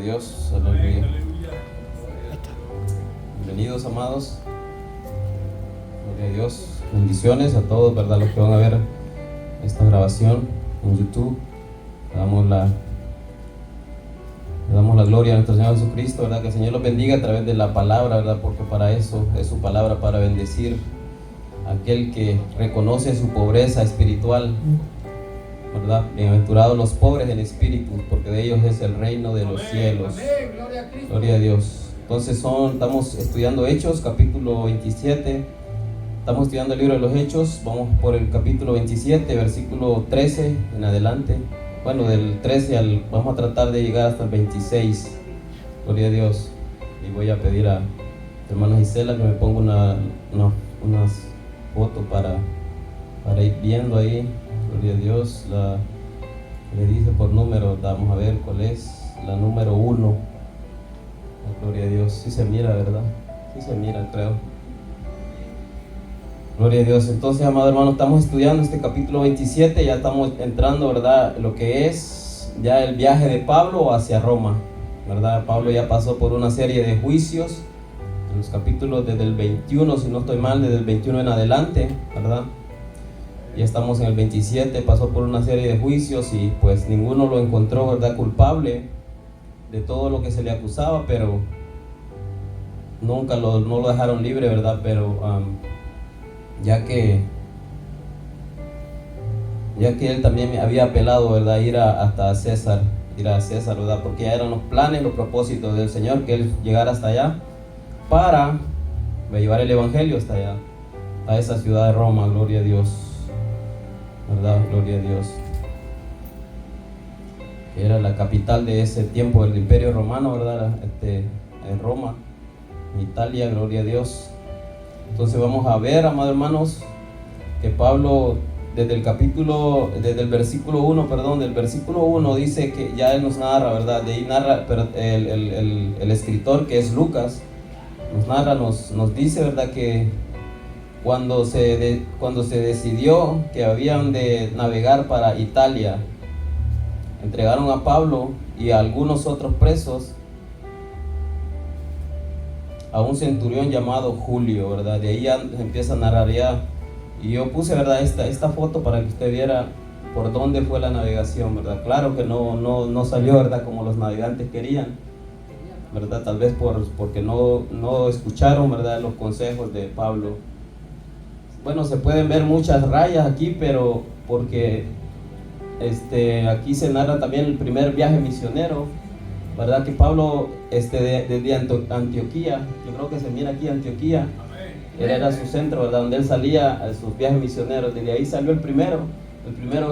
Dios, aleluya. Bienvenidos, amados. Gloria a Dios. Bendiciones a todos, ¿verdad? Los que van a ver esta grabación en YouTube. Le damos la gloria a nuestro Señor Jesucristo, ¿verdad? Que el Señor los bendiga a través de la palabra, ¿verdad? Porque para eso es su palabra, para bendecir a aquel que reconoce su pobreza espiritual, ¿verdad? Bienaventurados los pobres en espíritu, porque de ellos es el reino de los cielos. Amén. Gloria a Cristo. Gloria a Dios. Entonces estamos estudiando Hechos, capítulo 27. Estamos estudiando el libro de los Hechos. Vamos por el capítulo 27, versículo 13 en adelante. Bueno, del 13 vamos a tratar de llegar hasta el 26. Gloria a Dios. Y voy a pedir a hermana Gisela que me ponga unas fotos para ir viendo ahí. Gloria a Dios. Le dice por número, vamos a ver cuál es la número 1. Gloria a Dios. Sí se mira, ¿verdad? Sí se mira, creo. Gloria a Dios. Entonces, amado hermano, estamos estudiando este capítulo 27. Ya estamos entrando, ¿verdad? Lo que es ya el viaje de Pablo hacia Roma, ¿verdad? Pablo ya pasó por una serie de juicios en los capítulos desde el 21, si no estoy mal, desde el 21 en adelante, ¿verdad? Ya estamos en el 27, pasó por una serie de juicios y pues ninguno lo encontró, ¿verdad?, culpable de todo lo que se le acusaba, pero no lo dejaron libre, ¿verdad? Pero ya que él también había apelado, ¿verdad?, ir a César, ¿verdad? Porque ya eran los planes, los propósitos del Señor, que él llegara hasta allá para llevar el evangelio hasta allá, a esa ciudad de Roma. Gloria a Dios, ¿verdad? Gloria a Dios. Que era la capital de ese tiempo del Imperio Romano, ¿verdad? En Roma, en Italia. Gloria a Dios. Entonces vamos a ver, amados hermanos, que Pablo desde el versículo 1 dice que ya él nos narra, ¿verdad? De ahí narra, pero el escritor, que es Lucas, nos dice, ¿verdad?, que cuando se decidió que habían de navegar para Italia, entregaron a Pablo y a algunos otros presos a un centurión llamado Julio, ¿verdad? De ahí ya empieza a narrar ya. Y yo puse, ¿verdad?, esta foto para que usted viera por dónde fue la navegación, ¿verdad? Claro que no salió, ¿verdad?, como los navegantes querían, ¿verdad? Tal vez porque no escucharon, ¿verdad?, los consejos de Pablo. Bueno, se pueden ver muchas rayas aquí, pero porque aquí se narra también el primer viaje misionero, ¿verdad? Que Pablo desde Antioquía, yo creo que se mira aquí Antioquía, era su centro, ¿verdad?, donde él salía a sus viajes misioneros. Desde ahí salió el primero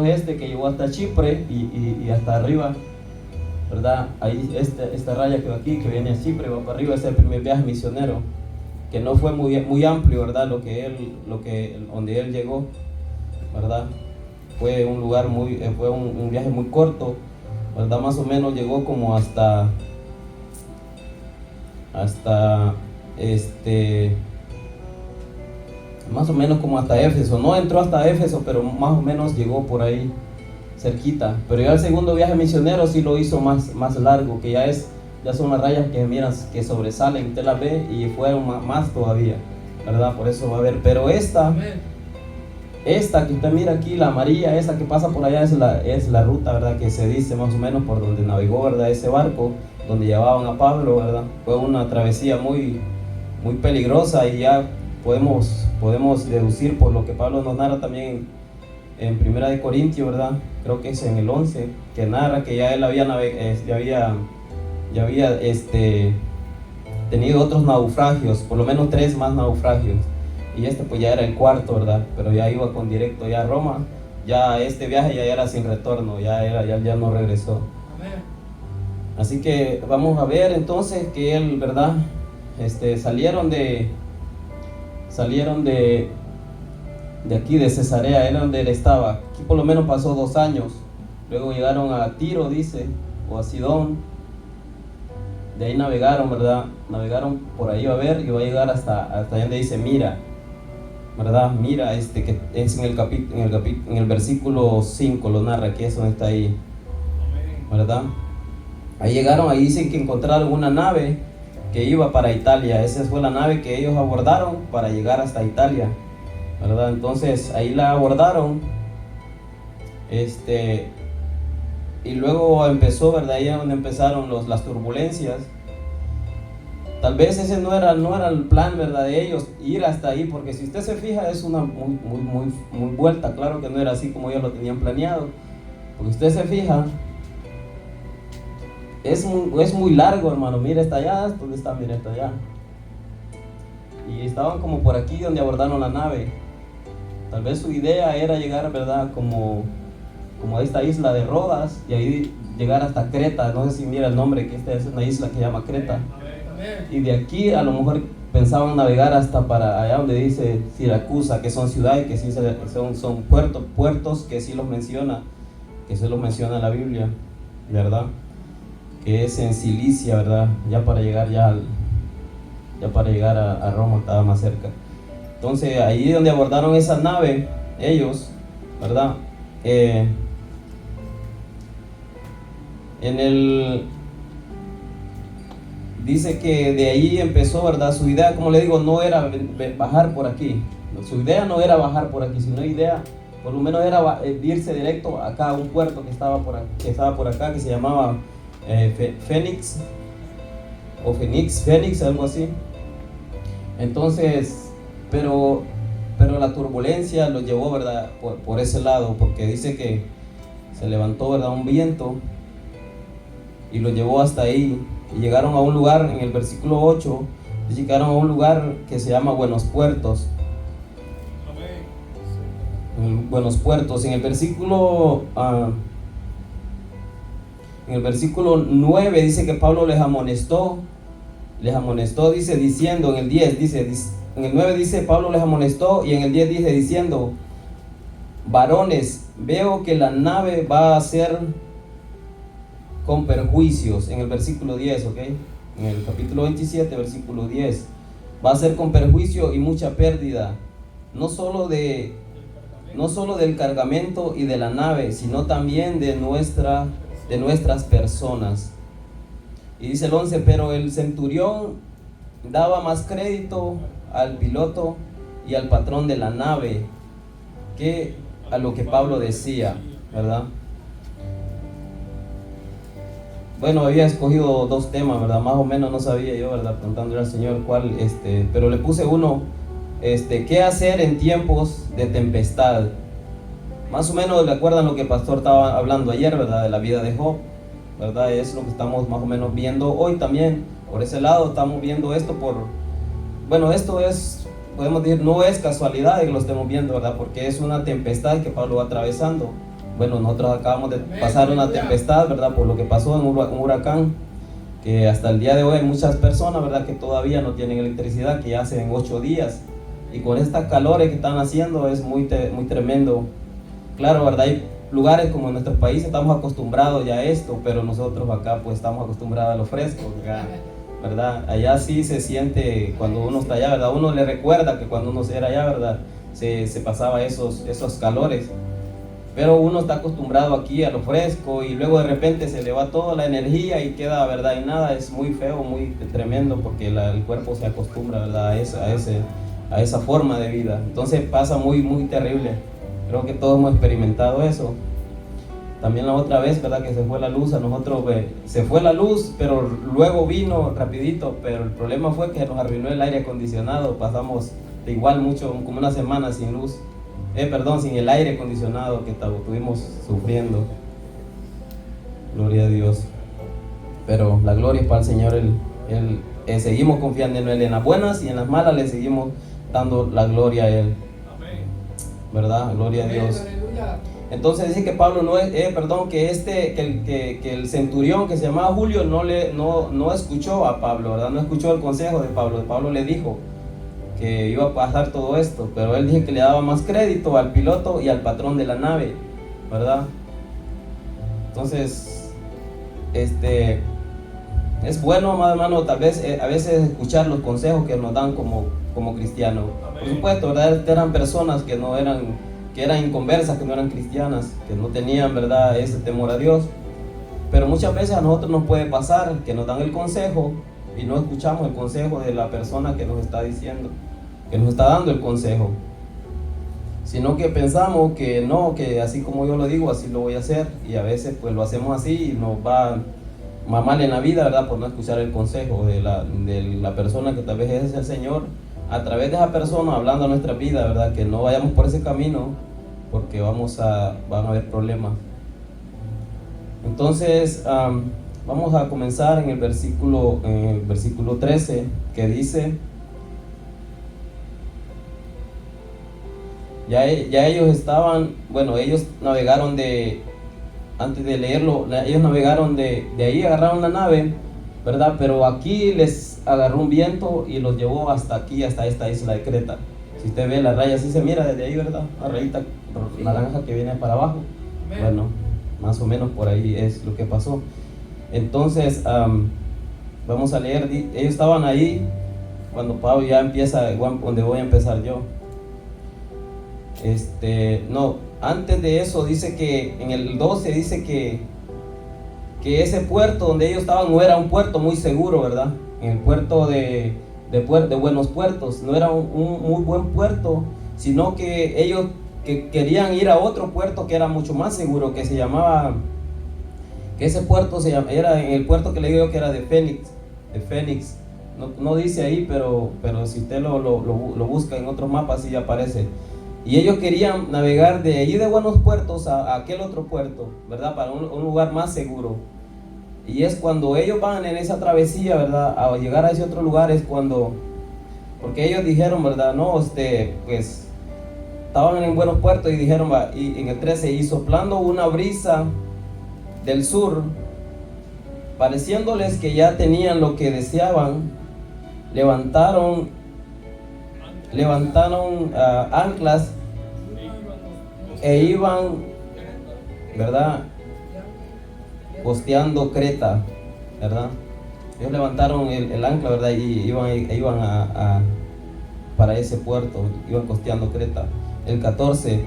es que llegó hasta Chipre y hasta arriba, ¿verdad? Ahí esta raya que va aquí, que viene a Chipre, va para arriba, ese es el primer viaje misionero, que no fue muy amplio, ¿verdad? Donde él llegó, ¿verdad? Fue un lugar fue un viaje muy corto, ¿verdad? Más o menos llegó como hasta más o menos como hasta Éfeso. No entró hasta Éfeso, pero más o menos llegó por ahí cerquita. Pero ya el segundo viaje misionero sí lo hizo más largo, que ya son las rayas que miran, que sobresalen, usted las ve, y fueron más todavía, ¿verdad? Por eso va a ver. Pero esta que usted mira aquí, la amarilla, esa que pasa por allá, es la ruta, ¿verdad?, que se dice más o menos por donde navegó, ¿verdad?, ese barco donde llevaban a Pablo, ¿verdad? Fue una travesía muy peligrosa, y ya podemos deducir por lo que Pablo nos narra también en Primera de Corintios, ¿verdad? Creo que es en el 11, que narra que ya él había tenido otros naufragios, por lo menos 3 más naufragios, y pues ya era el cuarto, ¿verdad? Pero ya iba con directo ya a Roma. Ya este viaje ya era sin retorno, ya no regresó. Amén. Así que vamos a ver entonces que él, ¿verdad? Salieron de aquí, de Cesarea, era donde él estaba. Aquí por lo menos pasó 2 años. Luego llegaron a Tiro, dice, o a Sidón. De ahí navegaron, ¿verdad? Navegaron por ahí, va a ver, y va a llegar hasta donde dice mira, ¿verdad? Mira, que es en el versículo 5 lo narra, que eso está ahí, ¿verdad? Ahí llegaron, ahí dicen que encontraron una nave que iba para Italia. Esa fue la nave que ellos abordaron para llegar hasta Italia, ¿verdad? Entonces ahí la abordaron, y luego empezó, ¿verdad? Ahí es donde empezaron las turbulencias. Tal vez ese no era el plan, ¿verdad?, de ellos, ir hasta ahí, porque si usted se fija es una muy vuelta. Claro que no era así como ellos lo tenían planeado, porque usted se fija, es muy largo, hermano. Mira, está allá, ¿dónde está? Mira, está allá. Y estaban como por aquí donde abordaron la nave. Tal vez su idea era llegar, ¿verdad?, como a esta isla de Rodas, y ahí llegar hasta Creta. No sé si mira el nombre, que esta es una isla que se llama Creta. Y de aquí a lo mejor pensaban navegar hasta para allá donde dice Siracusa, que son ciudades que sí son puertos que sí los menciona, la Biblia, ¿verdad? Que es en Cilicia, ¿verdad? Ya para llegar a Roma estaba más cerca. Entonces ahí donde abordaron esa nave ellos, ¿verdad? Dice que de ahí empezó, ¿verdad? Su idea, como le digo, no era bajar por aquí. Su idea no era bajar por aquí, sino idea, por lo menos era irse directo acá a un puerto que estaba por acá, que se llamaba Fénix, algo así. Entonces, pero la turbulencia los llevó, ¿verdad?, por ese lado, porque dice que se levantó, ¿verdad?, un viento y los llevó hasta ahí. Y llegaron a un lugar, en el versículo 8, llegaron a un lugar que se llama Buenos Puertos. Buenos Puertos. En el versículo 9 dice que Pablo les amonestó, dice, diciendo, en el 10 dice, en el 9 dice, Pablo les amonestó, y en el 10 dice, diciendo: varones, veo que la nave va a ser con perjuicios. En el versículo 10, ¿ok? En el capítulo 27, versículo 10, va a ser con perjuicio y mucha pérdida, no solo del cargamento y de la nave, sino también de nuestras personas. Y dice el 11, pero el centurión daba más crédito al piloto y al patrón de la nave que a lo que Pablo decía, ¿verdad? Bueno, había escogido dos temas, ¿verdad? Más o menos no sabía yo, ¿verdad?, preguntándole al Señor cuál, pero le puse uno, ¿qué hacer en tiempos de tempestad? Más o menos le acuerdan lo que el pastor estaba hablando ayer, ¿verdad?, de la vida de Job, ¿verdad? Es lo que estamos más o menos viendo hoy también. Por ese lado estamos viendo esto esto es, podemos decir, no es casualidad que lo estemos viendo, ¿verdad?, porque es una tempestad que Pablo va atravesando. Bueno, nosotros acabamos de pasar una tempestad, ¿verdad?, por lo que pasó en un huracán, que hasta el día de hoy hay muchas personas, ¿verdad?, que todavía no tienen electricidad, que ya hacen 8 días, y con estas calores que están haciendo es muy tremendo. Claro, ¿verdad?, hay lugares como en nuestro país estamos acostumbrados ya a esto, pero nosotros acá pues estamos acostumbrados a lo fresco, ¿verdad? Allá sí se siente cuando uno está allá, ¿verdad? Uno le recuerda que cuando uno era allá, ¿verdad?, se pasaba esos calores. Pero uno está acostumbrado aquí a lo fresco y luego de repente se le va toda la energía y queda, ¿verdad?, y nada. Es muy feo, muy tremendo, porque el cuerpo se acostumbra, ¿verdad?, a esa forma de vida. Entonces pasa muy terrible. Creo que todos hemos experimentado eso. También la otra vez, ¿verdad?, que se fue la luz a nosotros, se fue la luz, pero luego vino rapidito, pero el problema fue que nos arruinó el aire acondicionado. Pasamos de igual como una semana sin luz. Sin el aire acondicionado, que estuvimos sufriendo. Gloria a Dios. Pero la gloria es para el Señor. Seguimos confiando en Él en las buenas y en las malas, le seguimos dando la gloria a Él. ¿Verdad? Gloria a Dios. Entonces dice que Pablo que el centurión que se llamaba Julio no escuchó a Pablo, ¿verdad? No escuchó el consejo de Pablo. Pablo le dijo que iba a pasar todo esto, pero él dice que le daba más crédito al piloto y al patrón de la nave, ¿verdad? Entonces, es bueno, amado hermano, tal vez a veces escuchar los consejos que nos dan como cristianos. Por supuesto, ¿verdad?, eran personas que eran inconversas, que no eran cristianas, que no tenían, ¿verdad?, ese temor a Dios. Pero muchas veces a nosotros nos puede pasar que nos dan el consejo y no escuchamos el consejo de la persona que nos está diciendo, que nos está dando el consejo, sino que pensamos que no, que así como yo lo digo, así lo voy a hacer, y a veces pues lo hacemos así y nos va mal en la vida, ¿verdad? Por no escuchar el consejo de la persona que tal vez es el Señor, a través de esa persona hablando a nuestra vida, ¿verdad? Que no vayamos por ese camino, porque van a haber problemas. Entonces, vamos a comenzar en el versículo 13, que dice: ya ellos estaban, bueno, ellos navegaron antes de leerlo, ellos navegaron de ahí, agarraron la nave, ¿verdad? Pero aquí les agarró un viento y los llevó hasta aquí, hasta esta isla de Creta. Si usted ve la raya, así se mira desde ahí, ¿verdad? La rayita naranja que viene para abajo. Bueno, más o menos por ahí es lo que pasó. Entonces, vamos a leer. Ellos estaban ahí cuando Pablo ya empieza, donde voy a empezar yo. No, antes de eso dice que en el 12 dice que ese puerto donde ellos estaban no era un puerto muy seguro, ¿verdad? En el puerto de Buenos Puertos, no era un muy buen puerto, sino que ellos querían ir a otro puerto que era mucho más seguro, que se llamaba, que ese puerto era en el puerto que le digo yo, que era de Fénix. No dice ahí, pero si usted lo busca en otros mapas sí aparece. Y ellos querían navegar de allí de Buenos Puertos a aquel otro puerto, ¿verdad? Para un lugar más seguro. Y es cuando ellos van en esa travesía, ¿verdad? A llegar a ese otro lugar es cuando, porque ellos dijeron, ¿verdad? No, pues estaban en Buenos Puertos y dijeron, y en el 13, y soplando una brisa del sur, pareciéndoles que ya tenían lo que deseaban, levantaron anclas e iban, ¿verdad? Costeando Creta, ¿verdad? Ellos levantaron el ancla, ¿verdad? Y iban para ese puerto, iban costeando Creta. El 14,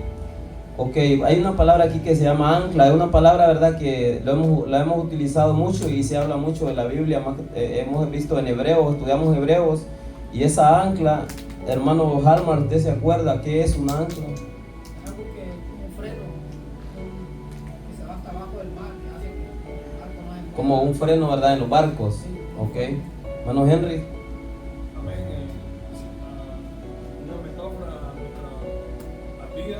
ok, hay una palabra aquí que se llama ancla, es una palabra, ¿verdad? Que la hemos utilizado mucho y se habla mucho de la Biblia, hemos visto en Hebreos, estudiamos Hebreos, y esa ancla, hermano Halmar, ¿usted se acuerda qué es un ancla? Algo que es como un freno, que se va hasta abajo del mar, que hace que el barco no se... Como un freno, ¿verdad? En los barcos. Sí. Ok. Hermano Henry. Amén. Una metáfora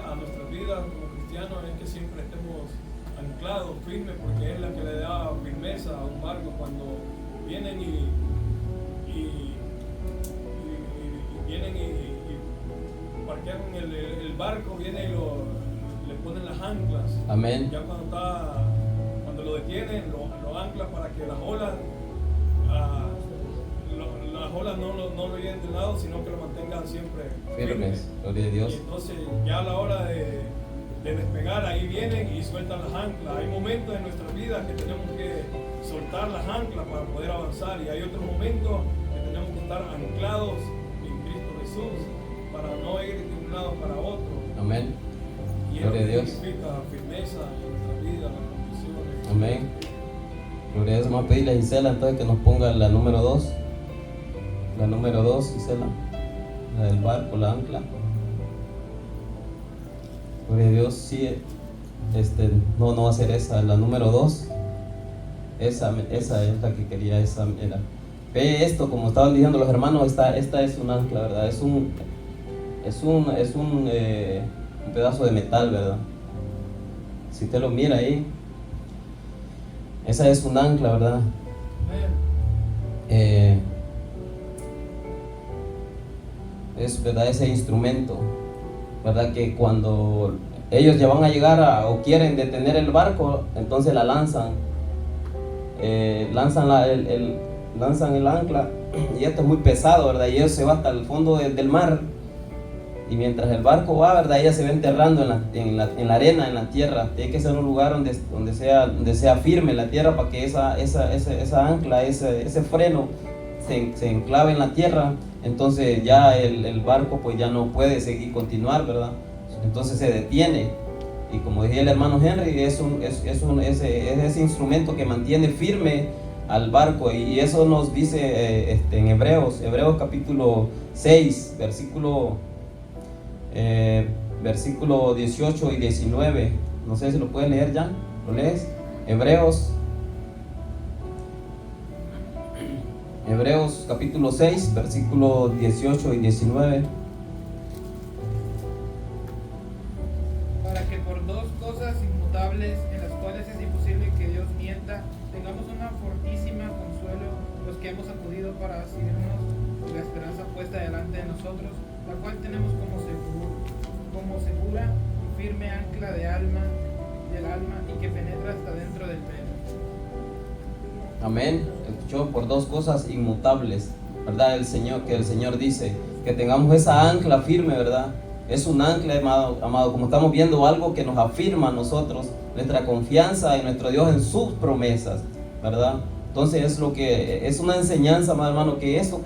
a nuestras vidas como cristianos es que siempre estemos anclados, firmes, porque es la que le da firmeza a un barco cuando vienen y vienen y parquean el barco, vienen y le ponen las anclas. Amén. Ya cuando lo detienen, lo anclan para que las olas no lo lleven de un lado, sino que lo mantengan siempre Firmes, gloria a Dios. Y entonces ya a la hora de despegar, ahí vienen y sueltan las anclas. Hay momentos en nuestra vida que tenemos que soltar las anclas para poder avanzar, y hay otros momentos que tenemos que estar anclados en Cristo Jesús para no ir de un lado para otro. Amén. Y Gloria a eso Dios. significa firmeza en nuestra vida, las condiciones. Amén. Gloria a Dios. Vamos a pedirle a Gisela entonces que nos ponga la número 2. La número 2, Gisela. La del barco, la ancla. Gloria a Dios. Sí, no va a ser esa. La número 2. Esa es la que quería, esa era. Ve esto, como estaban diciendo los hermanos, esta es un ancla, ¿verdad? Es un pedazo de metal, ¿verdad? Si usted lo mira ahí, esa es un ancla, ¿verdad? Es, ¿verdad? Ese instrumento, ¿verdad? Que cuando ellos ya van a llegar o quieren detener el barco, entonces la lanzan, lanzan el ancla, y esto es muy pesado, ¿verdad? Y eso se va hasta el fondo del mar, y mientras el barco va, ¿verdad? Ella se va enterrando en la arena, en la tierra. Tiene que ser un lugar donde sea firme la tierra, para que esa ancla, ese freno se enclave en la tierra. Entonces ya el barco pues ya no puede continuar, ¿verdad? Entonces se detiene. Y como decía el hermano Henry, es ese instrumento que mantiene firme al barco. Y eso nos dice en Hebreos capítulo 6, versículo 18 y 19. No sé si lo puedes leer, Jan. ¿Lo lees? Hebreos capítulo 6, versículo 18 y 19. Para que por dos cosas inmutables, en las cuales es imposible que Dios mienta, tengamos una fortísima consuelo los que hemos acudido para asirnos la esperanza puesta delante de nosotros, la cual tenemos como segura y firme ancla del alma y que penetra hasta dentro del velo. Amén. Escuchó, por dos cosas inmutables, ¿verdad? El Señor dice que tengamos esa ancla firme, ¿verdad? Es un ancla, amado, como estamos viendo, algo que nos afirma a nosotros nuestra confianza en nuestro Dios, en sus promesas, ¿verdad? Entonces es una enseñanza, amado hermano, que esto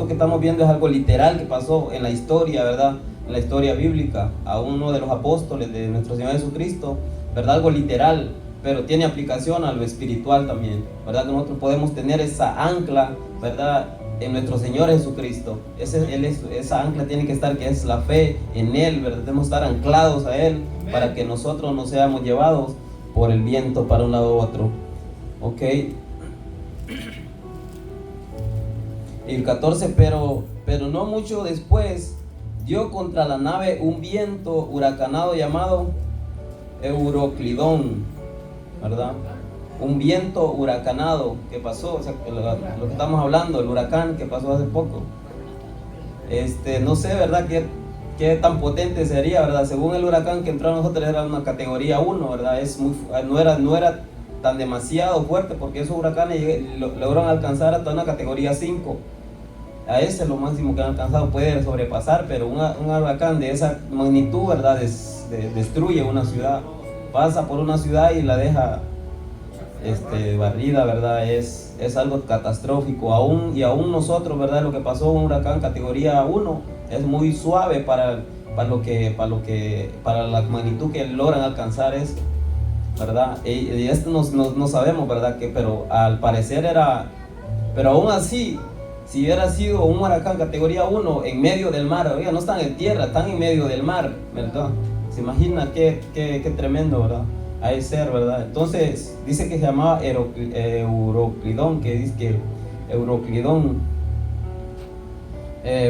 que estamos viendo es algo literal que pasó en la historia, ¿verdad? En la historia bíblica, a uno de los apóstoles de nuestro Señor Jesucristo, ¿verdad? Algo literal, pero tiene aplicación a lo espiritual también, ¿verdad? Que nosotros podemos tener esa ancla, ¿verdad? En nuestro Señor Jesucristo. Esa ancla tiene que estar, que es la fe en Él, ¿verdad? Debemos estar anclados a Él. Amén. Para que nosotros no seamos llevados por el viento para un lado u otro. Ok. Y el 14, pero no mucho después dio contra la nave un viento huracanado llamado Euroclidón, ¿verdad? Un viento huracanado que pasó, o sea, lo que estamos hablando, el huracán que pasó hace poco. No sé, ¿verdad? Qué tan potente sería, ¿verdad? Según el huracán que entró a nosotros era una categoría 1, ¿verdad? No era tan demasiado fuerte, porque esos huracanes lograron alcanzar hasta una categoría 5. A ese es lo máximo que han alcanzado, puede sobrepasar, pero un huracán de esa magnitud, ¿verdad? Destruye una ciudad, pasa por una ciudad y la deja barrida, ¿verdad? Es algo catastrófico. Aún nosotros, ¿verdad? Lo que pasó un huracán categoría 1 es muy suave para la magnitud que logran alcanzar es, ¿verdad? Y esto no sabemos, ¿verdad? Pero al parecer pero aún así, si hubiera sido un huracán categoría 1 en medio del mar, oiga, no están en tierra, están en medio del mar, ¿verdad? Se imagina qué tremendo, ¿verdad? A ese ser, ¿verdad? Entonces dice que se llamaba Euroclidón, que dice que Euroclidón,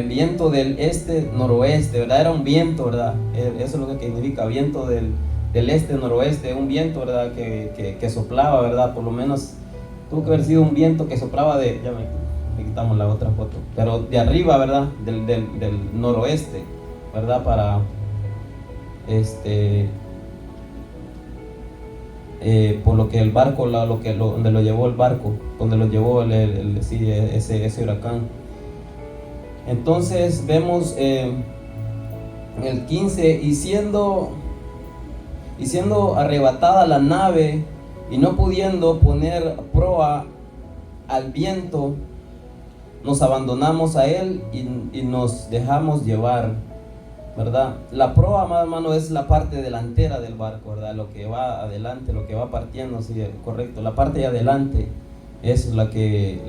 viento del este-noroeste, ¿verdad? Era un viento, ¿verdad? Eso es lo que significa, viento del este-noroeste, un viento, ¿verdad? Que soplaba, ¿verdad? Por lo menos tuvo que haber sido un viento que soplaba ya me quitamos la otra foto, pero de arriba, ¿verdad? Del noroeste, ¿verdad? Para por lo que el barco, donde lo llevó el barco, donde lo llevó ese huracán. Entonces vemos el 15, y siendo arrebatada la nave y no pudiendo poner proa al viento, nos abandonamos a él y nos dejamos llevar, ¿verdad? La proa, hermano, es la parte delantera del barco, ¿verdad? Lo que va adelante, lo que va partiendo, sí, correcto. La parte de adelante es la que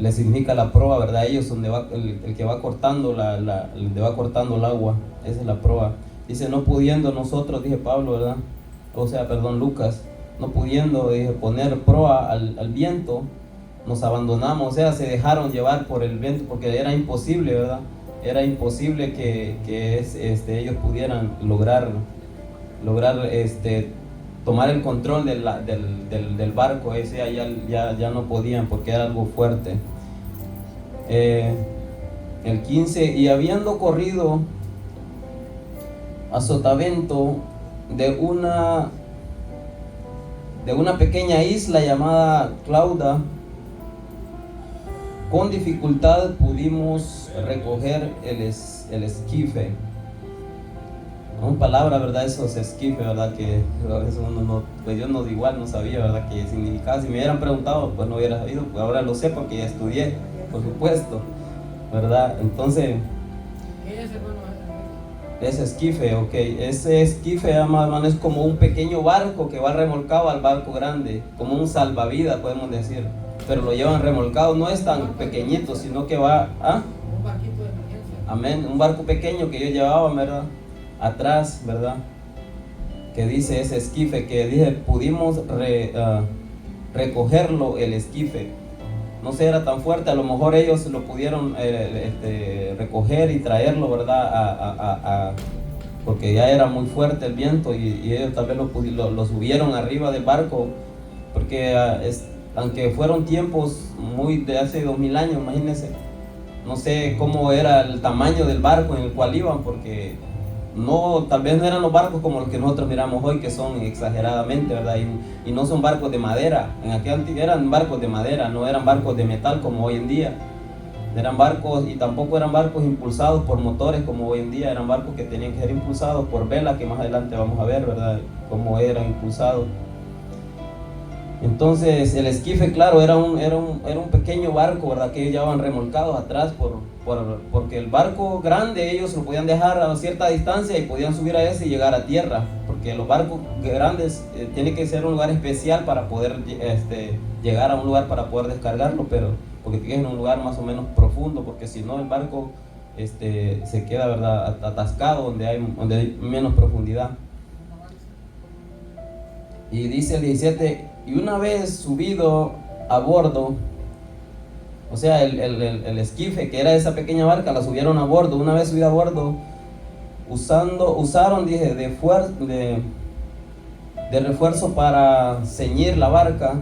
le significa la proa, ¿verdad? Ellos donde va el que va cortando donde va cortando el agua, esa es la proa. Dice, no pudiendo nosotros, dije Pablo, ¿verdad? Lucas, no pudiendo poner proa al viento, nos abandonamos, o sea, se dejaron llevar por el viento, porque era imposible, ¿verdad? Era imposible que ellos pudieran lograr tomar el control del barco ese. Ya no podían, porque era algo fuerte. El 15, y habiendo corrido a sotavento de una pequeña isla llamada Clauda, con dificultad pudimos recoger el esquife. Una palabra, ¿verdad? Esos esquife, ¿verdad? Que eso pues yo igual no sabía, ¿verdad? Que significaba. Si me hubieran preguntado, pues no hubiera sabido. Pues ahora lo sé porque ya estudié, por supuesto, ¿verdad? Entonces, Ese esquife, ok. Ese esquife, hermano, es como un pequeño barco que va remolcado al barco grande, como un salvavidas, podemos decir. Pero lo llevan remolcado, no es tan pequeñito, sino que va a... Un barquito de emergencia. Amén, un barco pequeño que ellos llevaban, ¿verdad? Atrás, ¿verdad? Que dice ese esquife, que dije, pudimos recogerlo, el esquife. No sé, era tan fuerte, a lo mejor ellos lo pudieron recoger y traerlo, ¿verdad? Porque ya era muy fuerte el viento y ellos tal vez lo subieron arriba del barco, porque aunque fueron tiempos muy de hace 2000 años, imagínense, no sé cómo era el tamaño del barco en el cual iban, porque tal vez no eran los barcos como los que nosotros miramos hoy, que son exageradamente, ¿verdad? Y no son barcos de madera. En aquel tiempo eran barcos de madera, no eran barcos de metal como hoy en día. Eran barcos, y tampoco eran barcos impulsados por motores como hoy en día. Eran barcos que tenían que ser impulsados por velas, que más adelante vamos a ver, ¿verdad? Cómo eran impulsados. Entonces el esquife, claro, era un pequeño barco, ¿verdad? Que ellos llevaban remolcados atrás porque el barco grande ellos lo podían dejar a cierta distancia y podían subir a ese y llegar a tierra, porque los barcos grandes tiene que ser un lugar especial para poder llegar a un lugar para poder descargarlo, pero porque tiene que ser un lugar más o menos profundo, porque si no el barco se queda, ¿verdad?, atascado donde hay menos profundidad. Y dice el 17, y una vez subido a bordo, o sea, el esquife, que era esa pequeña barca, la subieron a bordo. Una vez subida a bordo, usaron, dije, de refuerzo para ceñir la barca,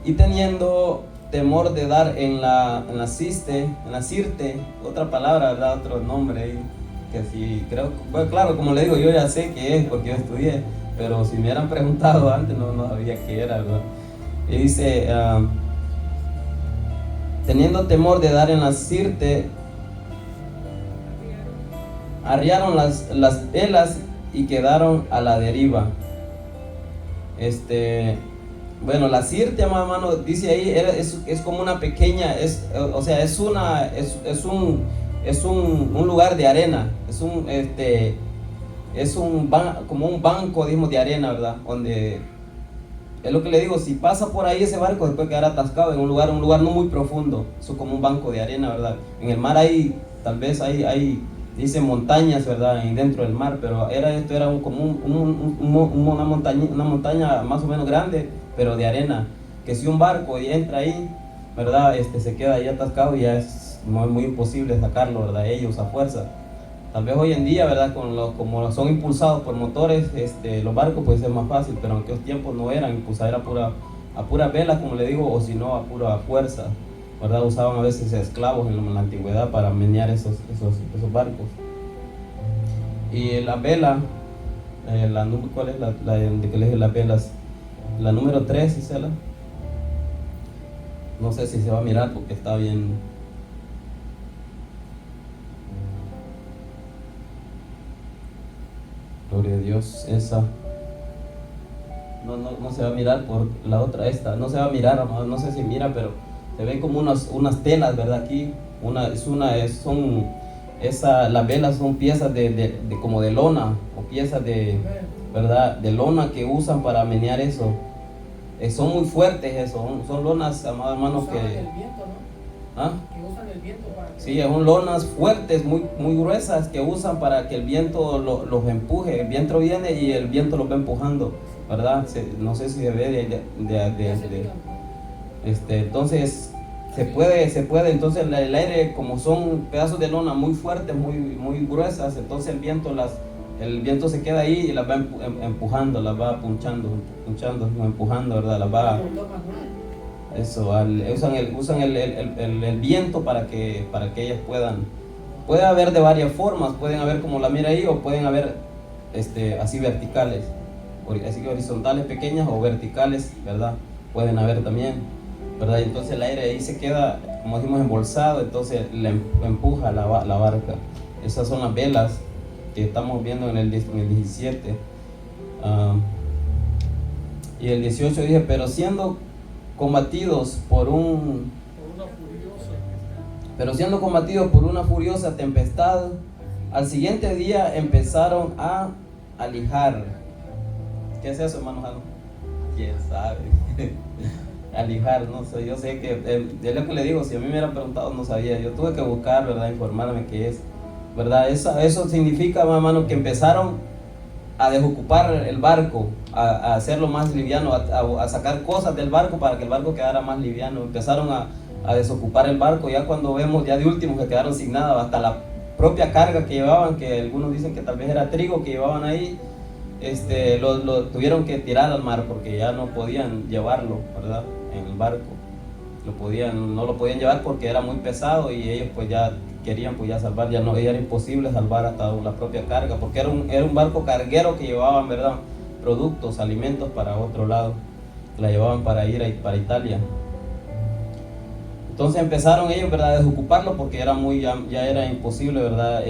y teniendo temor de dar en la sirte, otra palabra, ¿verdad?, otro nombre ahí, que si creo, bueno, claro, como le digo, yo ya sé qué es porque yo estudié, pero si me hubieran preguntado antes no sabía qué era, ¿verdad? Y dice, teniendo temor de dar en la sirte, arriaron las velas y quedaron a la deriva. Bueno, la sirte, hermano, dice ahí, es como una pequeña, o sea, es un lugar de arena, como un banco, digamos, de arena, ¿verdad? Donde, es lo que le digo, si pasa por ahí ese barco, después quedará atascado en un lugar no muy profundo. Eso es como un banco de arena, ¿verdad? En el mar tal vez hay dice montañas, ¿verdad?, dentro del mar, pero esto era como una montaña más o menos grande, pero de arena, que si un barco entra ahí, ¿verdad?, se queda ahí atascado y ya es muy imposible sacarlo, ¿verdad?, ellos a fuerza. Tal vez hoy en día, ¿verdad?, como son impulsados por motores, los barcos puede ser más fácil, pero en aquellos tiempos no eran impulsados, era a pura vela, como le digo, o si no a pura fuerza, ¿verdad? Usaban a veces esclavos en la antigüedad para menear esos barcos. Y la vela, ¿cuál es la de que le dije las velas? La número 3, Isela. No sé si se va a mirar porque está bien. Gloria a Dios, esa. No se va a mirar por la otra, esta. No se va a mirar, amado, no sé si mira, pero se ven como unas telas, ¿verdad? Aquí. Las velas son piezas como de lona, o piezas ¿verdad?, de lona que usan para menear eso. Son muy fuertes eso, son lonas, amados hermanos, que... el viento, ¿no? ¿Ah? Que usan el viento para... Sí, son lonas fuertes, muy gruesas, que usan para que el viento los empuje. El viento viene y el viento los va empujando, ¿verdad? No sé si se ve entonces se puede, entonces el aire, como son pedazos de lona muy fuertes, muy gruesas, entonces el viento se queda ahí y las va empujando, las va punchando, empujando, ¿verdad? Las va... Eso, usan el viento para que ellas puede haber de varias formas, pueden haber como la mira ahí, o pueden haber así verticales, así que horizontales pequeñas o verticales, ¿verdad? Pueden haber también, ¿verdad? Y entonces el aire ahí se queda, como decimos, embolsado, entonces le empuja la barca. Esas son las velas que estamos viendo en el 17. Y el 18 dije, pero siendo combatidos por una furiosa tempestad, Al siguiente día empezaron a alijar. ¿Qué es eso, hermano Jano? ¿Quién sabe? Alijar, no sé, yo sé que, es lo que le digo, si a mí me hubieran preguntado no sabía, yo tuve que buscar, ¿verdad? Informarme qué es, ¿verdad? Eso significa, hermano, que empezaron a desocupar el barco, a hacerlo más liviano, a sacar cosas del barco para que el barco quedara más liviano. Empezaron a desocupar el barco, ya cuando vemos ya de último que quedaron sin nada, hasta la propia carga que llevaban, que algunos dicen que tal vez era trigo que llevaban ahí, lo tuvieron que tirar al mar porque ya no podían llevarlo, ¿verdad? En el barco no lo podían llevar porque era muy pesado y ellos pues ya querían pues ya salvar, ya era imposible salvar hasta la propia carga porque era un barco carguero que llevaban, ¿verdad? Productos, alimentos para otro lado, la llevaban para ir para Italia. Entonces empezaron ellos, ¿verdad?, a desocuparlo porque era ya era imposible, ¿verdad?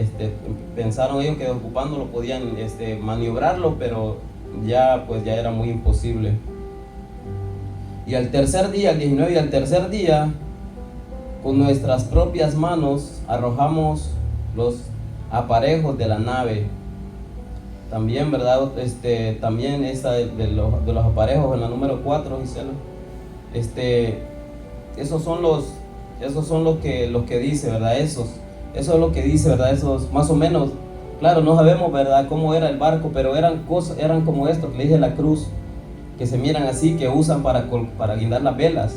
Pensaron ellos que desocupándolo podían maniobrarlo, pero ya era muy imposible. Y al tercer día, el 19, y al tercer día, con nuestras propias manos arrojamos los aparejos de la nave. También, ¿verdad? También esa de los aparejos en la número 4, Gisela. Esos son los que dice, ¿verdad? Eso es lo que dice, ¿verdad? Esos más o menos, claro, no sabemos, ¿verdad?, cómo era el barco, pero eran como esto que le dije, la cruz, que se miran así, que usan para guindar las velas.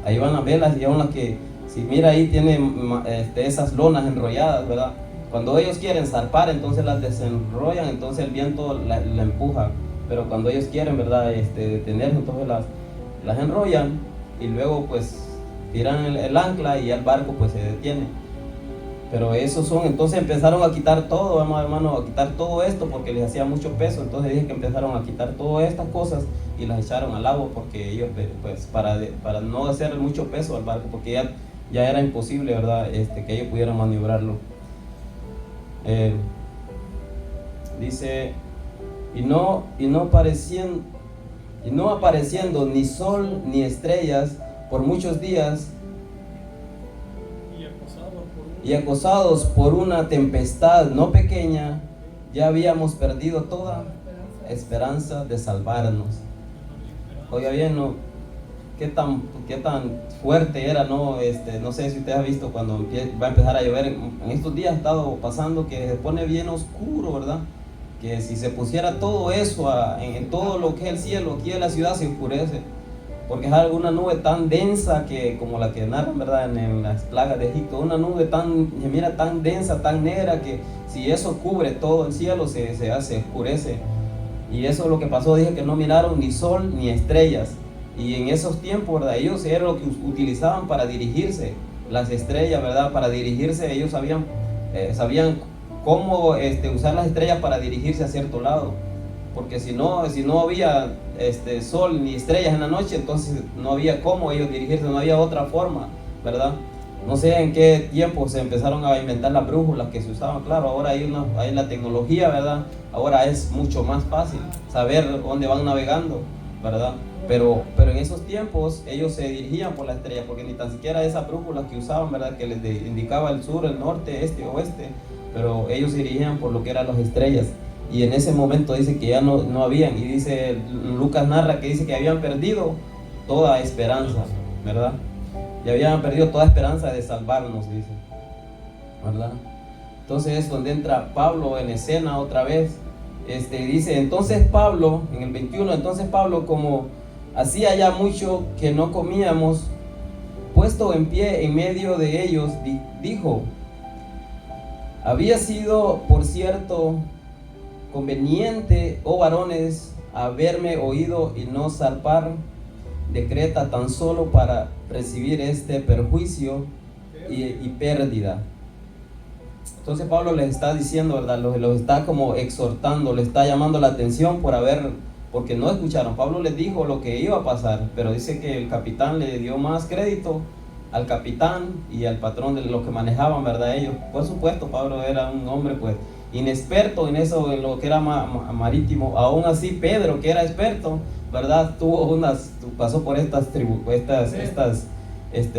Ahí van las velas y aún las que, si mira ahí tiene esas lonas enrolladas, ¿verdad? Cuando ellos quieren zarpar, entonces las desenrollan, entonces el viento la empuja, pero cuando ellos quieren, ¿verdad?, detenerse, entonces las enrollan y luego pues tiran el ancla y el barco pues se detiene. Pero entonces empezaron a quitar todo, hermano, a quitar todo esto porque les hacía mucho peso. Entonces dije que empezaron a quitar todas estas cosas y las echaron al agua porque ellos pues para no hacer mucho peso al barco, porque ya era imposible, ¿verdad?, que ellos pudieran maniobrarlo. Dice, y no apareciendo ni sol ni estrellas por muchos días, y acosados por una tempestad no pequeña, ya habíamos perdido toda esperanza de salvarnos. Oiga bien, ¿no? ¿Qué tan fuerte era, no? No sé si usted ha visto cuando va a empezar a llover. En estos días ha estado pasando que se pone bien oscuro, ¿verdad? Que si se pusiera todo eso en todo lo que es el cielo, aquí en la ciudad se oscurece. Porque es alguna nube tan densa que, como la que narran, ¿verdad?, en las plagas de Egipto, una nube se mira tan densa, tan negra, que si eso cubre todo el cielo se oscurece. Y eso es lo que pasó. Dije que no miraron ni sol ni estrellas. Y en esos tiempos, ¿verdad?, ellos era lo que utilizaban para dirigirse, las estrellas, ¿verdad?, para dirigirse. Ellos sabían cómo usar las estrellas para dirigirse a cierto lado. Porque si no había sol ni estrellas en la noche, entonces no había cómo ellos dirigirse, no había otra forma, ¿verdad? No sé en qué tiempo se empezaron a inventar las brújulas que se usaban. Claro, ahora hay la tecnología, ¿verdad? Ahora es mucho más fácil saber dónde van navegando, ¿verdad? Pero en esos tiempos ellos se dirigían por la estrella, porque ni tan siquiera esas brújulas que usaban, ¿verdad?, que les indicaba el sur, el norte, este, oeste, pero ellos se dirigían por lo que eran las estrellas. Y en ese momento dice que ya no habían, y dice, Lucas narra que dice que habían perdido toda esperanza, ¿verdad? Ya habían perdido toda esperanza de salvarnos, dice, ¿verdad? Entonces es donde entra Pablo en escena otra vez. Dice, entonces Pablo, en el 21, entonces Pablo, como hacía ya mucho que no comíamos, puesto en pie en medio de ellos, dijo, había sido, por cierto, conveniente, oh varones, haberme oído y no zarpar de Creta tan solo para recibir este perjuicio y pérdida. Entonces Pablo les está diciendo, ¿verdad?, los está como exhortando, le está llamando la atención porque no escucharon. Pablo les dijo lo que iba a pasar, pero dice que el capitán le dio más crédito al capitán y al patrón de los que manejaban, ¿verdad?, ellos. Por supuesto, Pablo era un hombre pues inexperto en eso, en lo que era marítimo. Aún así Pedro, que era experto, ¿verdad?, pasó por estas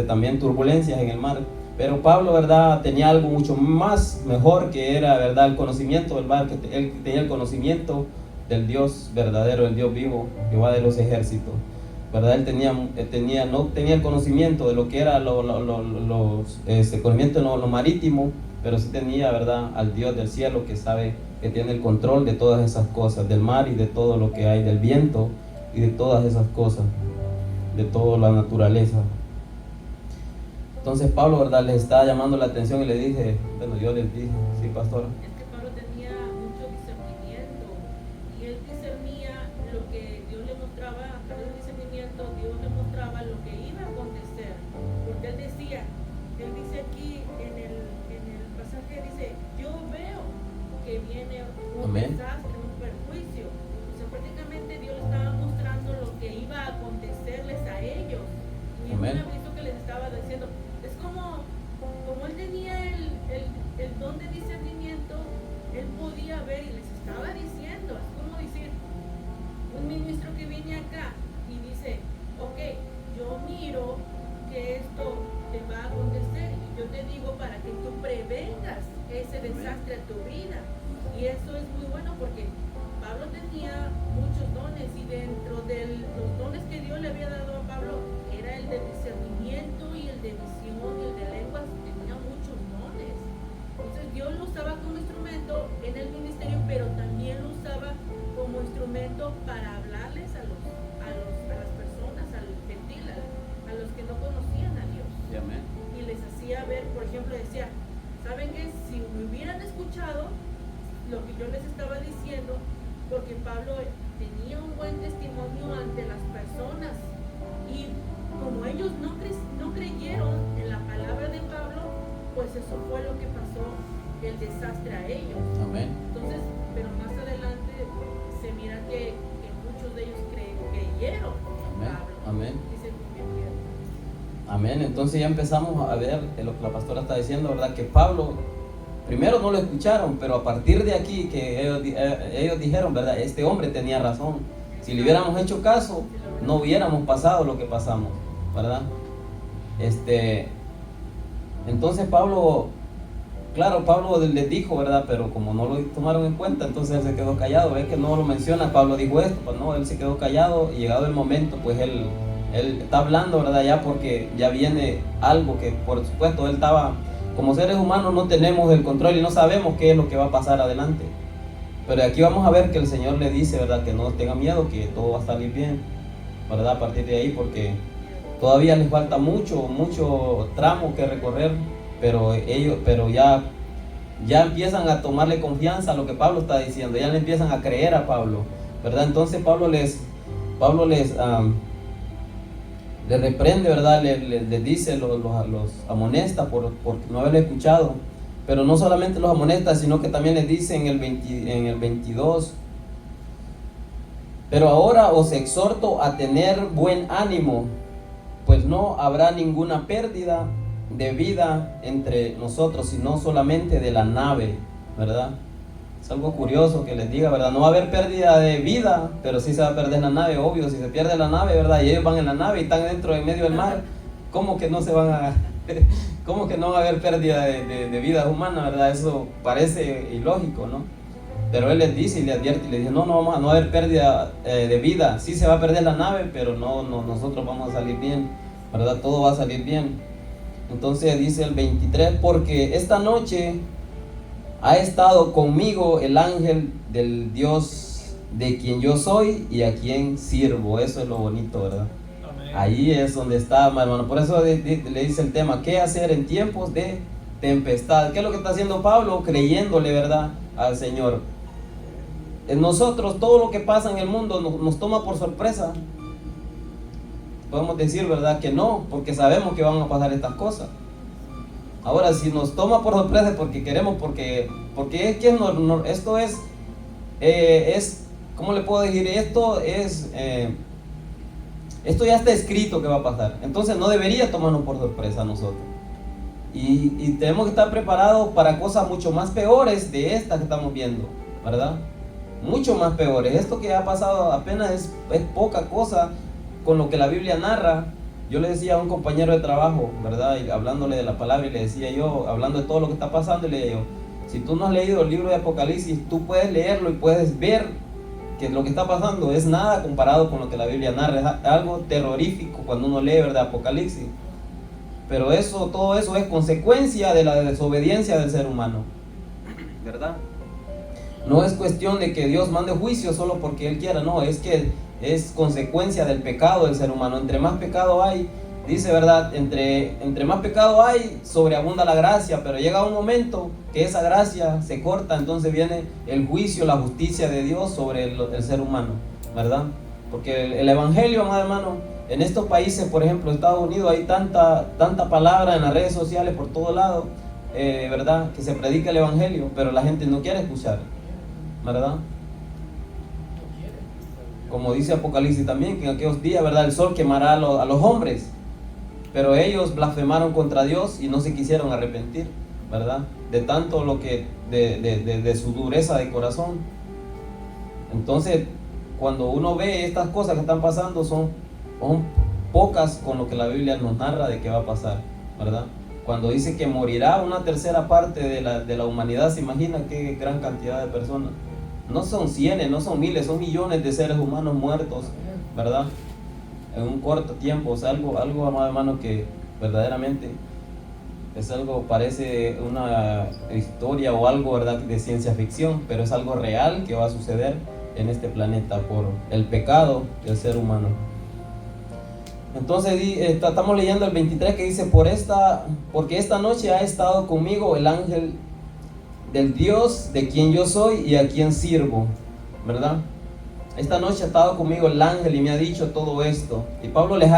también turbulencias en el mar. Pero Pablo, ¿verdad?, tenía algo mucho más mejor, que era, ¿verdad?, el conocimiento del mar, que él tenía el conocimiento del Dios verdadero, el Dios vivo, Jehová de los ejércitos, ¿verdad? Él no tenía el conocimiento de lo que era el conocimiento en lo marítimo, pero sí tenía, ¿verdad?, al Dios del cielo, que sabe, que tiene el control de todas esas cosas, del mar y de todo lo que hay, del viento y de todas esas cosas, de toda la naturaleza. Entonces Pablo, ¿verdad?, les estaba llamando la atención y le dije, bueno, yo les dije, sí, pastor. Es que Pablo tenía mucho discernimiento y él discernía lo que Dios le mostraba. A través del discernimiento Dios le mostraba lo que iba a acontecer, porque él decía, él dice aquí en el pasaje, dice, yo veo que viene un Amén. desastre, un perjuicio. O sea, prácticamente Dios le estaba mostrando lo que iba a acontecerles a ellos, y Amén. un aviso que les estaba diciendo. Es como él tenía el don de discernimiento, él podía ver y les estaba diciendo. Es como decir, un ministro que viene acá y dice, ok, yo miro que esto te va a acontecer y yo te digo para que tú prevengas ese desastre a tu vida. Y eso es muy bueno, porque Pablo tenía muchos dones, y dentro de los dones que Dios le había dado a Pablo era el de discernimiento y el de visión y el de lenguas. Tenía muchos dones. Entonces Dios lo usaba como instrumento en el ministerio, pero también lo usaba como instrumento para hablarles a las personas, al gentil, a los que no conocían a Dios. Amén. Y les hacía ver, por ejemplo, decía, ¿saben qué? Si me hubieran escuchado lo que yo les estaba diciendo, porque Pablo tenía un buen testimonio ante las personas, y como ellos no creyeron en la palabra de Pablo, pues eso fue lo que pasó, el desastre a ellos. Amén. Entonces, pero más adelante se mira que muchos de ellos creyeron en Amén. Pablo. Amén. Y se convirtieron. Amén. Entonces ya empezamos a ver lo que la pastora está diciendo, ¿verdad? Que Pablo, primero no lo escucharon, pero a partir de aquí que ellos dijeron, ¿verdad?, este hombre tenía razón. Si le hubiéramos hecho caso, no hubiéramos pasado lo que pasamos, ¿verdad? Entonces Pablo, claro, Pablo les dijo, ¿verdad?, pero como no lo tomaron en cuenta, entonces él se quedó callado. Ves que no lo menciona, Pablo dijo esto, pues no, él se quedó callado, y llegado el momento, pues él está hablando, ¿verdad?, ya, porque ya viene algo que, por supuesto, él estaba, como seres humanos no tenemos el control y no sabemos qué es lo que va a pasar adelante. Pero aquí vamos a ver que el Señor le dice, ¿verdad?, que no tenga miedo, que todo va a salir bien, ¿verdad?, a partir de ahí, porque todavía les falta mucho tramo que recorrer, pero ya empiezan a tomarle confianza a lo que Pablo está diciendo, ya le empiezan a creer a Pablo, ¿verdad? Entonces Pablo les reprende, ¿verdad? Les dice, los amonesta por no haberle escuchado, pero no solamente los amonesta, sino que también les dice en el 22, pero ahora os exhorto a tener buen ánimo, pues no habrá ninguna pérdida de vida entre nosotros, sino solamente de la nave, ¿verdad? Es algo curioso que les diga, ¿verdad? No va a haber pérdida de vida, pero sí se va a perder la nave, obvio. Si se pierde la nave, ¿verdad?, y ellos van en la nave y están dentro, en medio del mar, ¿cómo que no cómo que no va a haber pérdida de vida humana, ¿verdad? Eso parece ilógico, ¿no? Pero él les dice y les advierte y les dice, no va a haber pérdida de vida. Sí se va a perder la nave, pero no, nosotros vamos a salir bien, ¿verdad? Todo va a salir bien. Entonces dice el 23, porque esta noche ha estado conmigo el ángel del Dios de quien yo soy y a quien sirvo. Eso es lo bonito, ¿verdad? Amén. Ahí es donde está, hermano. Por eso le dice el tema, ¿qué hacer en tiempos de tempestad? ¿Qué es lo que está haciendo Pablo? Creyéndole, ¿verdad?, al Señor. En nosotros todo lo que pasa en el mundo nos toma por sorpresa. Podemos decir, ¿verdad?, que no, porque sabemos que van a pasar estas cosas. Ahora, si nos toma por sorpresa porque queremos, porque es que esto es, ¿cómo le puedo decir? Esto ya está escrito que va a pasar. Entonces no debería tomarnos por sorpresa a nosotros. Y tenemos que estar preparados para cosas mucho más peores de estas que estamos viendo, ¿verdad? Mucho más peores. Esto que ha pasado apenas es poca cosa con lo que la Biblia narra, Yo le decía a un compañero de trabajo, ¿verdad? Y hablándole de la palabra, y le decía yo, hablando de todo lo que está pasando, y le decía yo, si tú no has leído el libro de Apocalipsis, tú puedes leerlo y puedes ver que lo que está pasando es nada comparado con lo que la Biblia narra. Es algo terrorífico cuando uno lee, ¿verdad?, Apocalipsis. Pero eso, todo eso es consecuencia de la desobediencia del ser humano, ¿verdad? No es cuestión de que Dios mande juicio solo porque Él quiera, no, es que es consecuencia del pecado del ser humano. Entre más pecado hay, dice, ¿verdad? Entre más pecado hay, sobreabunda la gracia, pero llega un momento que esa gracia se corta, entonces viene el juicio, la justicia de Dios sobre el ser humano, ¿verdad? Porque el evangelio, amado hermano, en estos países, por ejemplo, Estados Unidos, hay tanta palabra en las redes sociales por todo lado, ¿verdad? Que se predica el evangelio, pero la gente no quiere escuchar, ¿verdad? Como dice Apocalipsis también, que en aquellos días, ¿verdad?, el sol quemará a los hombres, pero ellos blasfemaron contra Dios y no se quisieron arrepentir, ¿verdad? De tanto lo que, de su dureza de corazón. Entonces, cuando uno ve estas cosas que están pasando, son pocas con lo que la Biblia nos narra de que va a pasar, ¿verdad? Cuando dice que morirá una tercera parte de la humanidad, se imagina qué gran cantidad de personas. No son cientos, no son miles, son millones de seres humanos muertos, ¿verdad? En un corto tiempo. O sea, algo, amado hermano, que verdaderamente es algo, parece una historia o algo, ¿verdad?, de ciencia ficción, pero es algo real que va a suceder en este planeta por el pecado del ser humano. Entonces estamos leyendo el 23 que dice, porque esta noche ha estado conmigo el ángel del Dios de quien yo soy y a quien sirvo, ¿verdad? Esta noche ha estado conmigo el ángel y me ha dicho todo esto. Y Pablo les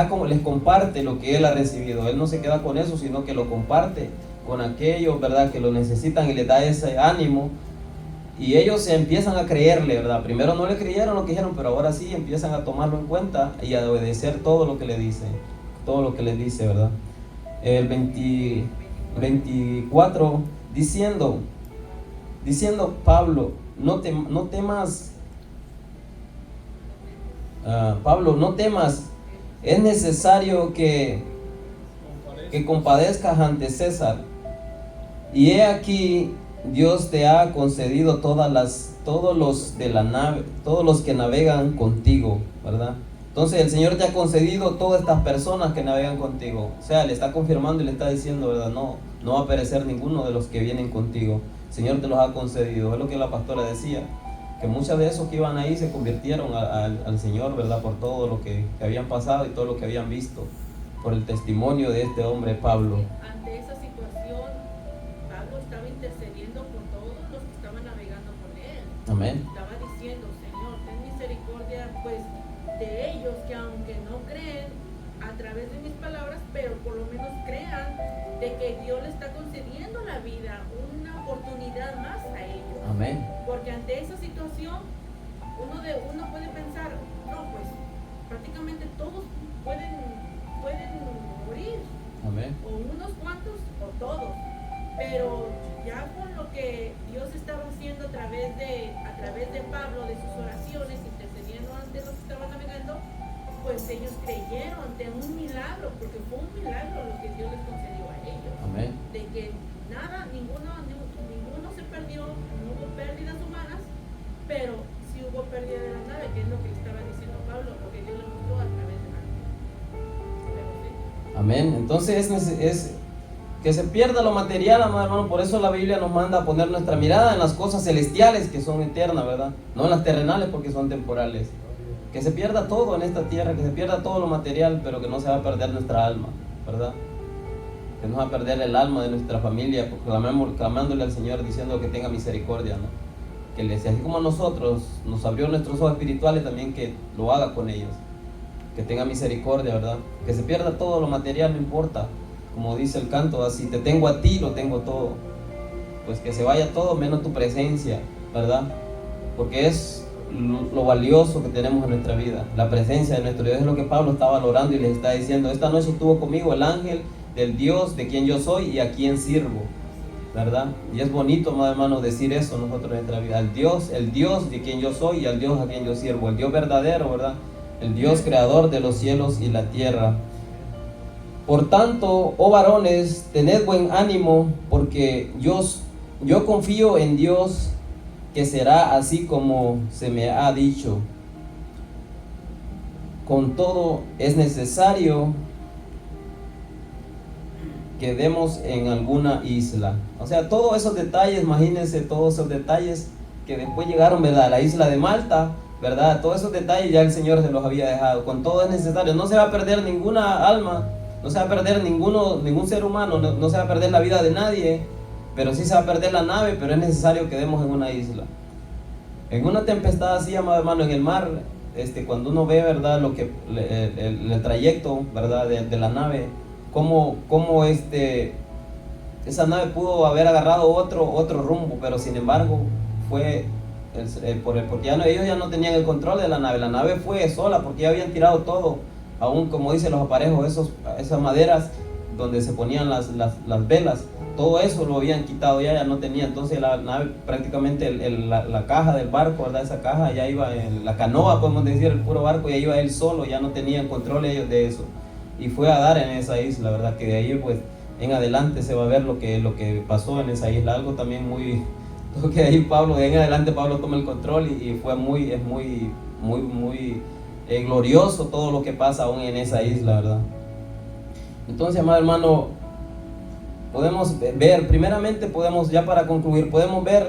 comparte lo que él ha recibido. Él no se queda con eso, sino que lo comparte con aquellos, ¿verdad?, que lo necesitan, y les da ese ánimo. Y ellos se empiezan a creerle, ¿verdad? Primero no le creyeron lo que dijeron, pero ahora sí empiezan a tomarlo en cuenta y a obedecer todo lo que le dice, todo lo que les dice, ¿verdad? El 24, diciendo Pablo, no temas, Pablo, no temas, es necesario que compadezcas ante César. Y he aquí, Dios te ha concedido todos los que navegan contigo, ¿verdad? Entonces el Señor te ha concedido todas estas personas que navegan contigo. O sea, le está confirmando y le está diciendo, ¿verdad? No va a perecer ninguno de los que vienen contigo. El Señor te los ha concedido. Es lo que la pastora decía, que muchos de esos que iban ahí se convirtieron al Señor, ¿verdad? Por todo lo que habían pasado y todo lo que habían visto, por el testimonio de este hombre Pablo. Ante esa situación, Pablo estaba intercediendo por todos los que estaban navegando con él. Amén. Estaba diciendo, Señor, ten misericordia pues de ellos, que aunque no creen a través de mis palabras, pero por lo menos crean de que Dios le está concediendo la vida, una oportunidad más a ellos. Amén. Porque ante esa situación uno puede pensar, no, pues prácticamente todos pueden morir. Amén. O unos cuantos o todos, pero ya con lo que Dios estaba haciendo a través de Pablo, de sus oraciones, intercediendo ante los que estaban navegando, pues ellos creyeron ante un milagro, porque fue un milagro lo que Dios les concedió a ellos. Amén. De que ninguno se perdió, no hubo pérdidas humanas, pero sí hubo pérdida de la nave, que es lo que le estaba diciendo Pablo, lo que Dios le mostró a través de la nave. Pero sí. Amén. Entonces es que se pierda lo material, amado hermano. Por eso la Biblia nos manda a poner nuestra mirada en las cosas celestiales, que son eternas, ¿verdad? No en las terrenales, porque son temporales. Que se pierda todo en esta tierra, que se pierda todo lo material, pero que no se va a perder nuestra alma, ¿verdad? Que no va a perder el alma de nuestra familia, clamándole al Señor, diciendo que tenga misericordia, ¿no? Que le sea así como a nosotros nos abrió nuestros ojos espirituales, también que lo haga con ellos, que tenga misericordia, ¿verdad? Que se pierda todo lo material, no importa, como dice el canto, así te tengo a ti, lo tengo todo. Pues que se vaya todo menos tu presencia, ¿verdad? Porque es lo valioso que tenemos en nuestra vida, la presencia de nuestro Dios. Es lo que Pablo está valorando y les está diciendo: esta noche estuvo conmigo el ángel del Dios de quien yo soy y a quien sirvo, ¿verdad? Y es bonito, amado hermano, decir eso nosotros en nuestra vida: el Dios de quien yo soy y al Dios a quien yo sirvo, el Dios verdadero, ¿verdad? El Dios creador de los cielos y la tierra. Por tanto, oh varones, tened buen ánimo, porque yo confío en Dios, que será así como se me ha dicho. Con todo, es necesario que demos en alguna isla. O sea, todos esos detalles, imagínense todos esos detalles que después llegaron, ¿verdad?, a la isla de Malta, ¿verdad? Todos esos detalles ya el Señor se los había dejado. Con todo es necesario. No se va a perder ninguna alma, no se va a perder ningún ser humano, no se va a perder la vida de nadie, pero sí se va a perder la nave, pero es necesario que demos en una isla. En una tempestad así, amado hermano, en el mar, cuando uno ve, ¿verdad?, lo que el trayecto, ¿verdad?, de la nave, cómo esa nave pudo haber agarrado otro rumbo, pero sin embargo fue porque ellos ya no tenían el control de la nave fue sola, porque ya habían tirado todo, aún como dicen los aparejos, esas maderas donde se ponían las velas, todo eso lo habían quitado, ya no tenía. Entonces la nave, prácticamente la caja del barco, ¿verdad?, esa caja ya iba en la canoa, podemos decir, el puro barco, ya iba él solo, ya no tenían control ellos de eso, y fue a dar en esa isla, ¿verdad?, que de ahí pues en adelante se va a ver lo que pasó en esa isla. Algo también muy, que ahí de ahí en adelante Pablo toma el control, y es muy glorioso todo lo que pasa aún en esa isla, ¿verdad? Entonces, amado hermano, podemos ver, primeramente ya para concluir, podemos ver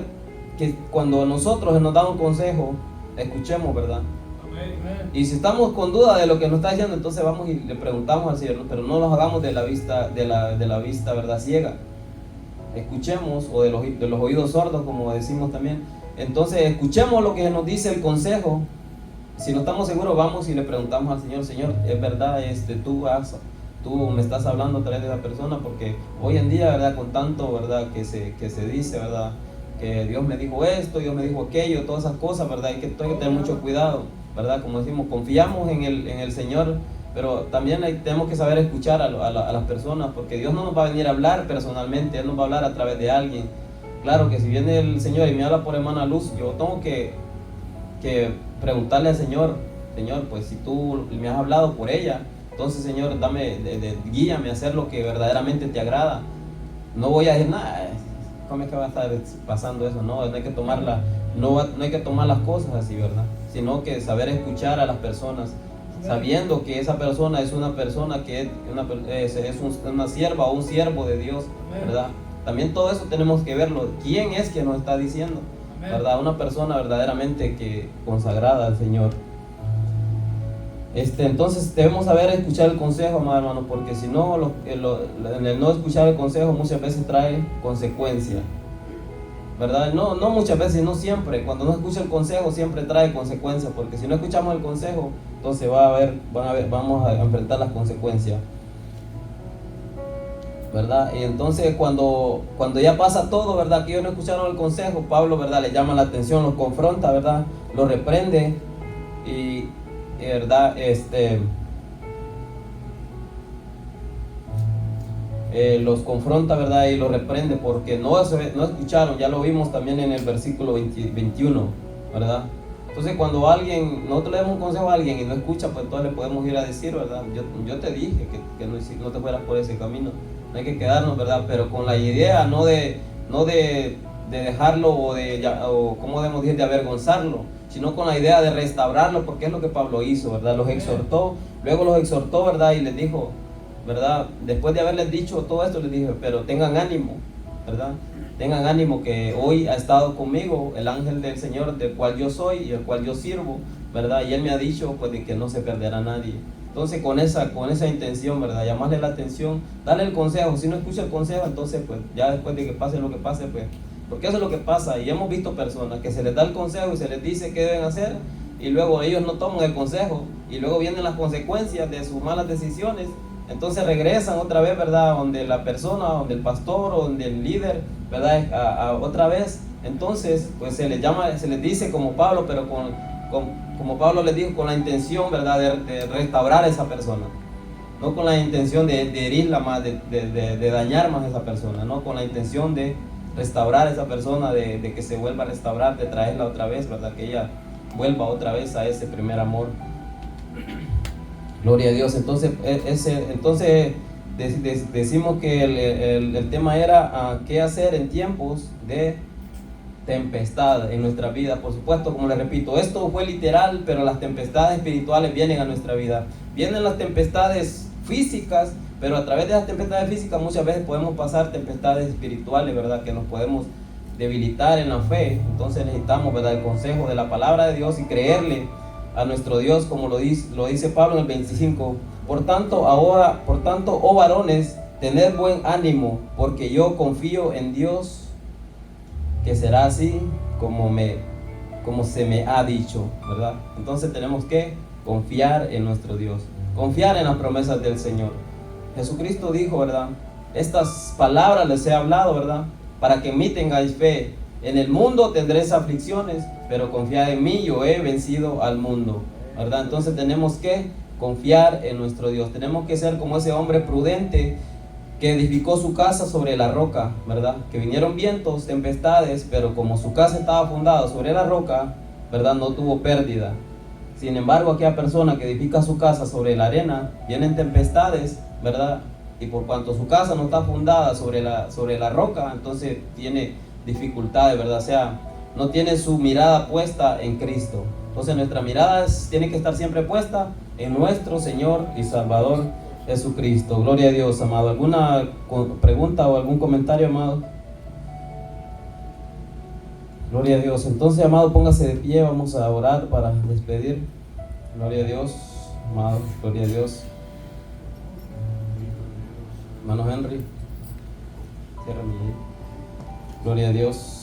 que cuando nosotros nos da un consejo, escuchemos, ¿verdad? Amén. Y si estamos con duda de lo que nos está diciendo, entonces vamos y le preguntamos al Señor, pero no lo hagamos de la vista, ¿verdad?, ciega. Escuchemos, o de los oídos sordos, como decimos también. Entonces escuchemos lo que nos dice el consejo. Si no estamos seguros, vamos y le preguntamos al Señor: Señor, es verdad, tú me estás hablando a través de esa persona, porque hoy en día, ¿verdad?, con tanto, ¿verdad?, que se dice, ¿verdad?, que Dios me dijo esto, Dios me dijo aquello, todas esas cosas, ¿verdad?, hay que tener mucho cuidado, ¿verdad? Como decimos, confiamos en el Señor, pero también tenemos que saber escuchar a las personas, porque Dios no nos va a venir a hablar personalmente, Él nos va a hablar a través de alguien. Claro que si viene el Señor y me habla por hermana Luz, yo tengo que preguntarle al Señor: Señor, pues si tú me has hablado por ella, entonces, Señor, guíame a hacer lo que verdaderamente te agrada. No voy a decir nada, ¿cómo es que va a estar pasando eso? No hay que tomar las cosas así, ¿verdad? Sino que saber escuchar a las personas, sabiendo que esa persona es una persona que es una sierva o un siervo de Dios, ¿verdad? También todo eso tenemos que verlo. ¿Quién es que nos está diciendo? ¿Verdad? Una persona verdaderamente consagrada al Señor. Entonces debemos saber escuchar el consejo, amado hermano, porque si no, el no escuchar el consejo muchas veces trae consecuencias, ¿verdad? No muchas veces, no siempre. Cuando no escucha el consejo siempre trae consecuencias, porque si no escuchamos el consejo, entonces vamos a enfrentar las consecuencias, ¿verdad? Y entonces cuando ya pasa todo, ¿verdad?, que ellos no escucharon el consejo, Pablo, ¿verdad?, le llama la atención, los confronta, ¿verdad?, los reprende, y ¿verdad?, los confronta, ¿verdad?, y los reprende porque no escucharon. Ya lo vimos también en el versículo 21, ¿verdad? Entonces cuando nosotros le damos un consejo a alguien y no escucha, pues entonces le podemos ir a decir, ¿verdad? Yo te dije que no te fueras por ese camino. No hay que quedarnos, ¿verdad?, pero con la idea no de dejarlo o ¿cómo debemos decir?, de avergonzarlo, sino con la idea de restaurarlo, porque es lo que Pablo hizo, ¿verdad? Luego los exhortó, ¿verdad?, y les dijo, ¿verdad?, después de haberles dicho todo esto, les dije: pero tengan ánimo, ¿verdad? Tengan ánimo, que hoy ha estado conmigo el ángel del Señor, del cual yo soy y el cual yo sirvo, ¿verdad? Y él me ha dicho, pues, de que no se perderá nadie. Entonces con esa intención, ¿verdad?, llamarle la atención, darle el consejo. Si no escucha el consejo, entonces pues ya después de que pase lo que pase, pues, porque eso es lo que pasa, y hemos visto personas que se les da el consejo y se les dice qué deben hacer, y luego ellos no toman el consejo, y luego vienen las consecuencias de sus malas decisiones. Entonces regresan otra vez, ¿verdad?, donde la persona, donde el pastor o donde el líder, ¿verdad?, otra vez. Entonces pues se les dice como Pablo, pero como Pablo les dijo, con la intención, ¿verdad?, de restaurar a esa persona, no con la intención de herirla más, de dañar más a esa persona, no, con la intención de restaurar a esa persona, de que se vuelva a restaurar, de traerla otra vez, ¿verdad?, que ella vuelva otra vez a ese primer amor. Gloria a Dios. Entonces decimos que el tema era qué hacer en tiempos de tempestad en nuestra vida. Por supuesto, como les repito, esto fue literal, pero las tempestades espirituales vienen a nuestra vida. Vienen las tempestades físicas, pero a través de las tempestades físicas muchas veces podemos pasar tempestades espirituales, ¿verdad? Que nos podemos debilitar en la fe. Entonces necesitamos, ¿verdad?, el consejo de la palabra de Dios y creerle a nuestro Dios, como lo dice Pablo en el 25. Por tanto, oh varones, tened buen ánimo, porque yo confío en Dios, que será así como se me ha dicho, ¿verdad? Entonces tenemos que confiar en nuestro Dios, confiar en las promesas del Señor. Jesucristo dijo, ¿verdad? Estas palabras les he hablado, ¿verdad? Para que en mí tengáis fe. En el mundo tendréis aflicciones, pero confiad en mí, yo he vencido al mundo, ¿verdad? Entonces tenemos que confiar en nuestro Dios. Tenemos que ser como ese hombre prudente que edificó su casa sobre la roca, ¿verdad? Que vinieron vientos, tempestades, pero como su casa estaba fundada sobre la roca, ¿verdad?, no tuvo pérdida. Sin embargo, aquella persona que edifica su casa sobre la arena, vienen tempestades, ¿verdad? Y por cuanto su casa no está fundada sobre la roca, entonces tiene dificultades, ¿verdad? O sea, no tiene su mirada puesta en Cristo. Entonces nuestra mirada tiene que estar siempre puesta en nuestro Señor y Salvador Jesucristo. Gloria a Dios, amado. ¿Alguna pregunta o algún comentario, amado? Gloria a Dios. Entonces, amado, póngase de pie, vamos a orar para despedir. Gloria a Dios, amado. Gloria a Dios. Hermano Henry, ciérrame ahí. Gloria a Dios.